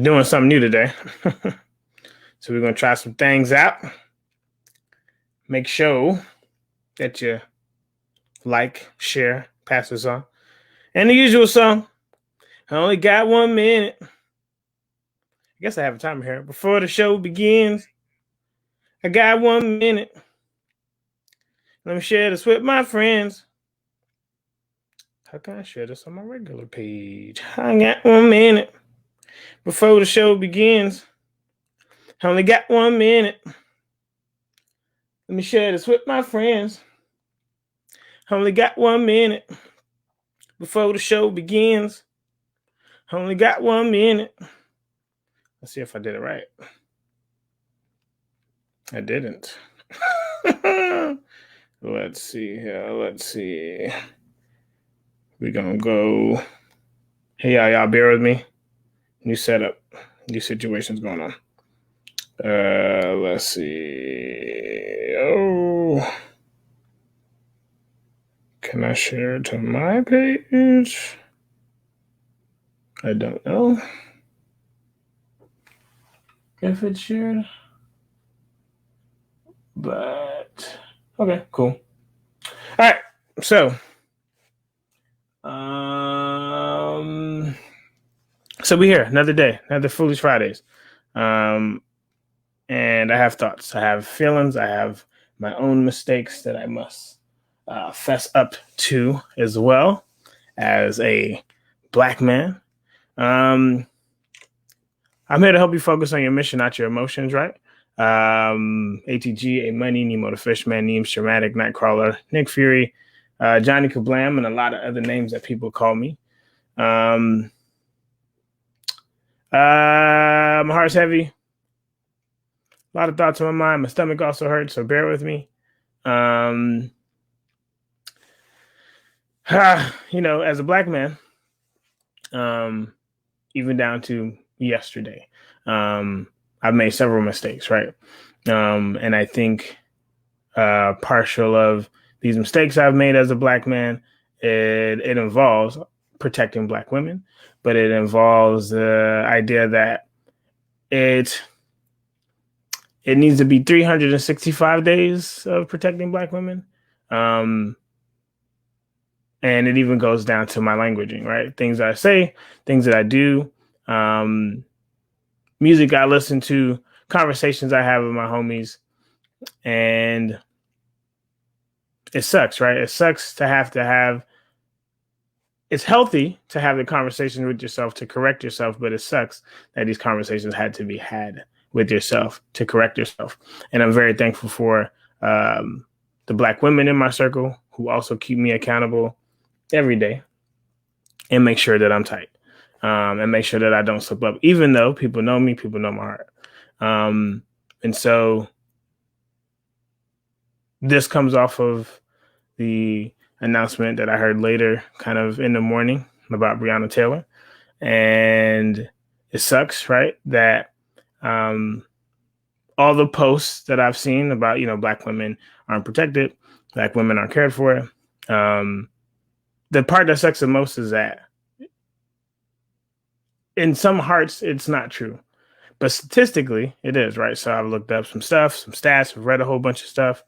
doing something new today. So we're going to try some things out. Make sure that you like, share, pass this on. And the usual song. I only got 1 minute. I guess I have a timer here. Before the show begins, I got 1 minute. Let me share this with my friends. How can I share this on my regular page? I got 1 minute. Before the show begins, I only got 1 minute. Let me share this with my friends. I only got 1 minute. Before the show begins, I only got 1 minute. Let's see if I did it right. I didn't. Let's see here. Let's see. We're going to go. Hey, y'all bear with me. New setup. New situations going on. Let's see. Oh. Can I share it to my page? I don't know if it's shared. But okay, cool. All right. So we're here, another day, another Foolies Fridays. And I have thoughts, I have feelings, I have my own mistakes that I must fess up to as well as a Black man. I'm here to help you focus on your mission, not your emotions, right? ATG, A Money, Nemo the Fishman, Neems Dramatic, Nightcrawler, Nick Fury, Johnny Kablam, and a lot of other names that people call me. My heart's heavy. A lot of thoughts on my mind. My stomach also hurts, so bear with me. As a Black man, even down to yesterday, I've made several mistakes, right? And I think partial of these mistakes I've made as a Black man, it involves protecting Black women, but it involves the idea that it needs to be 365 days of protecting Black women. And it even goes down to my languaging, right? Things that I say, things that I do, music I listen to, conversations I have with my homies. And it sucks, right? It sucks to have, it's healthy to have the conversation with yourself to correct yourself, but it sucks that these conversations had to be had with yourself to correct yourself. And I'm very thankful for the Black women in my circle who also keep me accountable every day and make sure that I'm tight, and make sure that I don't slip up, even though people know me, people know my heart. And so this comes off of the announcement that I heard later, kind of in the morning, about Breonna Taylor. And it sucks, right? That all the posts that I've seen about, Black women aren't protected, Black women aren't cared for. The part that sucks the most is that in some hearts, it's not true. But statistically, it is, right? So I've looked up some stuff, some stats, I've read a whole bunch of stuff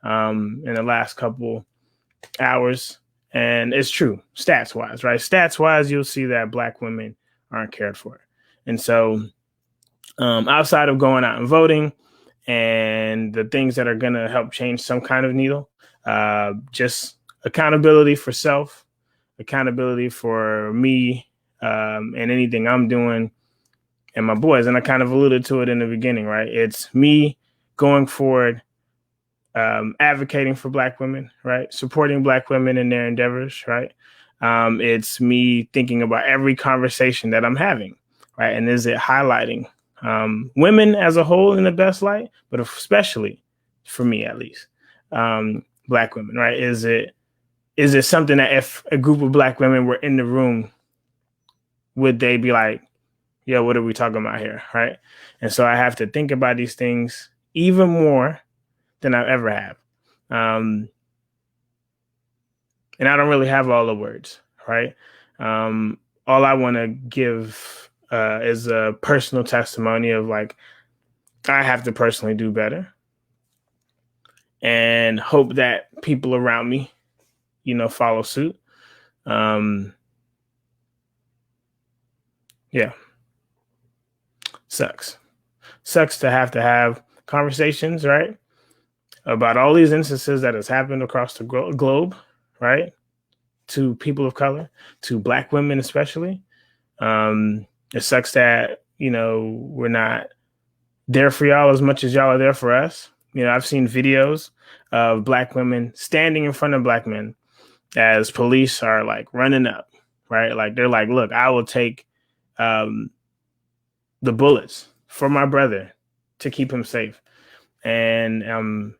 in the last couple hours. And it's true, stats wise, right? Stats wise, you'll see that Black women aren't cared for. And so outside of going out and voting and the things that are going to help change some kind of needle, just accountability for self, accountability for me, and anything I'm doing and my boys. And I kind of alluded to it in the beginning, right? It's me going forward, advocating for Black women, right? Supporting Black women in their endeavors, right? It's me thinking about every conversation that I'm having, right? And is it highlighting women as a whole in the best light, but especially for me, at least, Black women, right? Is it something that if a group of Black women were in the room, would they be like, yeah, what are we talking about here, right? And so I have to think about these things even more than I ever have. And I don't really have all the words, right? All I want to give is a personal testimony of like, I have to personally do better and hope that people around me, follow suit. Yeah, sucks. Sucks to have conversations, right? About all these instances that has happened across the globe, right? To people of color, to Black women especially. It sucks that, we're not there for y'all as much as y'all are there for us. I've seen videos of Black women standing in front of Black men as police are like running up, right? Like they're like, look, I will take the bullets for my brother to keep him safe. And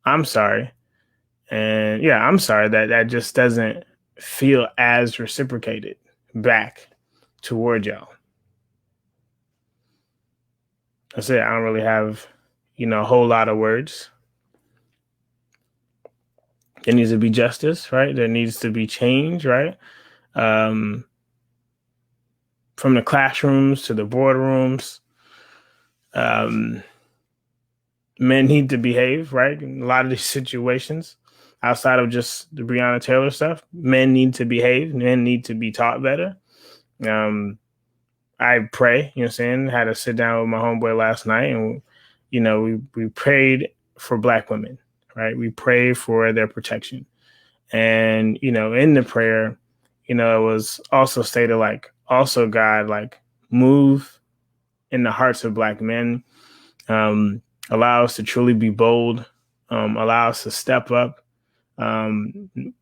I'm sorry. And yeah, I'm sorry that just doesn't feel as reciprocated back toward y'all. That's it. I don't really have, a whole lot of words. There needs to be justice, right? There needs to be change, right? From the classrooms to the boardrooms, men need to behave, right? In a lot of these situations, outside of just the Breonna Taylor stuff, men need to behave. Men need to be taught better. I pray, had to sit down with my homeboy last night and, we prayed for Black women, right? We prayed for their protection. And, in the prayer, it was also stated like, also God, like move in the hearts of Black men, allow us to truly be bold, allow us to step up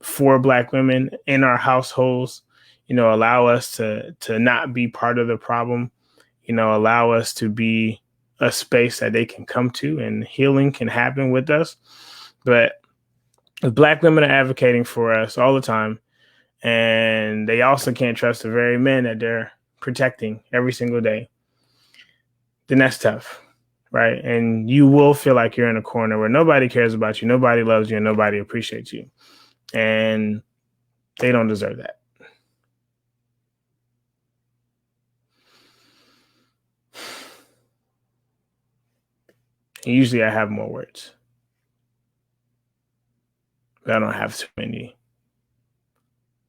for Black women in our households, allow us to not be part of the problem, allow us to be a space that they can come to and healing can happen with us. But if Black women are advocating for us all the time, and they also can't trust the very men that they're protecting every single day, then that's tough, right? And you will feel like you're in a corner where nobody cares about you, nobody loves you, and nobody appreciates you. And they don't deserve that. And usually I have more words, but I don't have too many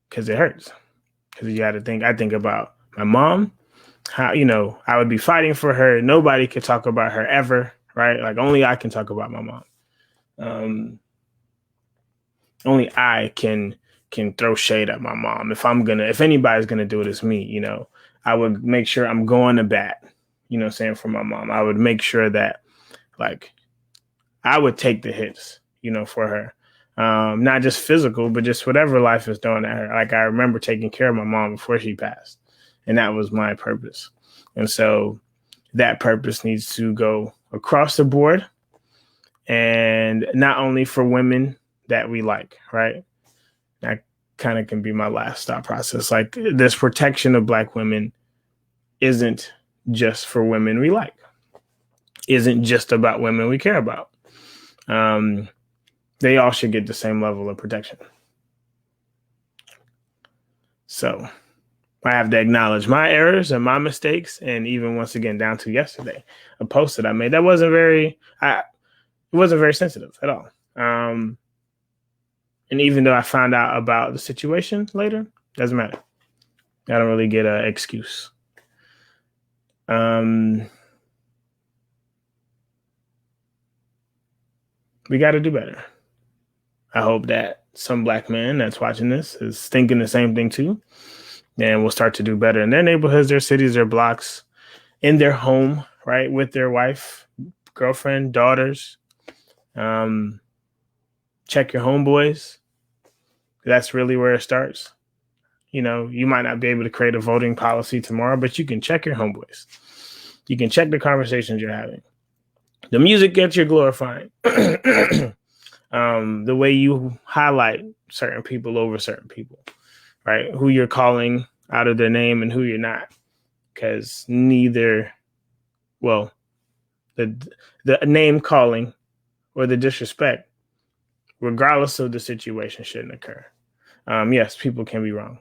because it hurts. Because you got to think, I think about my mom, how, I would be fighting for her. Nobody could talk about her ever, right? Like only I can talk about my mom. Only I can throw shade at my mom. If anybody's gonna do it, it's me. I would make sure I'm going to bat, saying for my mom. I would make sure that like I would take the hits, for her. Not just physical, but just whatever life is throwing at her. Like I remember taking care of my mom before she passed, and that was my purpose. And so that purpose needs to go across the board, and not only for women that we like, right? That kind of can be my last thought process. Like this protection of Black women isn't just for women we like, isn't just about women we care about. They all should get the same level of protection. So I have to acknowledge my errors and my mistakes. And even once again, down to yesterday, a post that I made that wasn't very sensitive at all. And even though I found out about the situation later, doesn't matter. I don't really get an excuse. We got to do better. I hope that some Black man that's watching this is thinking the same thing too, and will start to do better in their neighborhoods, their cities, their blocks, in their home, right, with their wife, girlfriend, daughters. Check your homeboys. That's really where it starts. You might not be able to create a voting policy tomorrow, but you can check your homeboys. You can check the conversations you're having. The music gets you glorifying. The way you highlight certain people over certain people, right? Who you're calling out of their name and who you're not. Because the name calling or the disrespect, regardless of the situation, shouldn't occur. Yes, people can be wrong.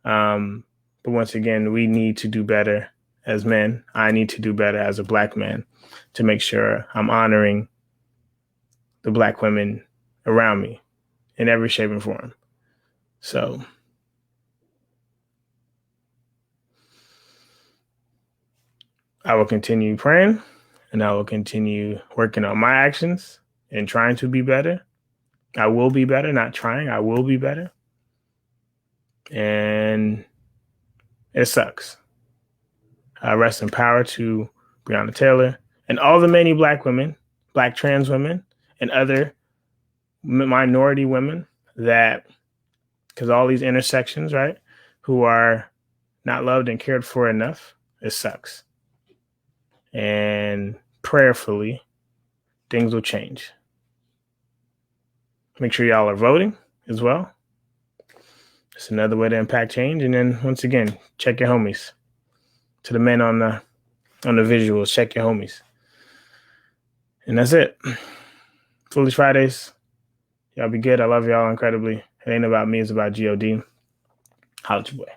But once again, we need to do better as men. I need to do better as a Black man to make sure I'm honoring the Black women around me in every shape and form. So I will continue praying, and I will continue working on my actions and trying to be better. I will be better, not trying. I will be better. And it sucks. Rest in power to Breonna Taylor and all the many Black women, Black trans women, and other minority women that, because all these intersections, right, who are not loved and cared for enough. It sucks. And prayerfully, things will change. Make sure y'all are voting as well. It's another way to impact change. And then once again, check your homies. To the men on the visuals, check your homies. And that's it. Foolish Fridays. Y'all be good. I love y'all incredibly. It ain't about me, it's about God. Holla at your boy.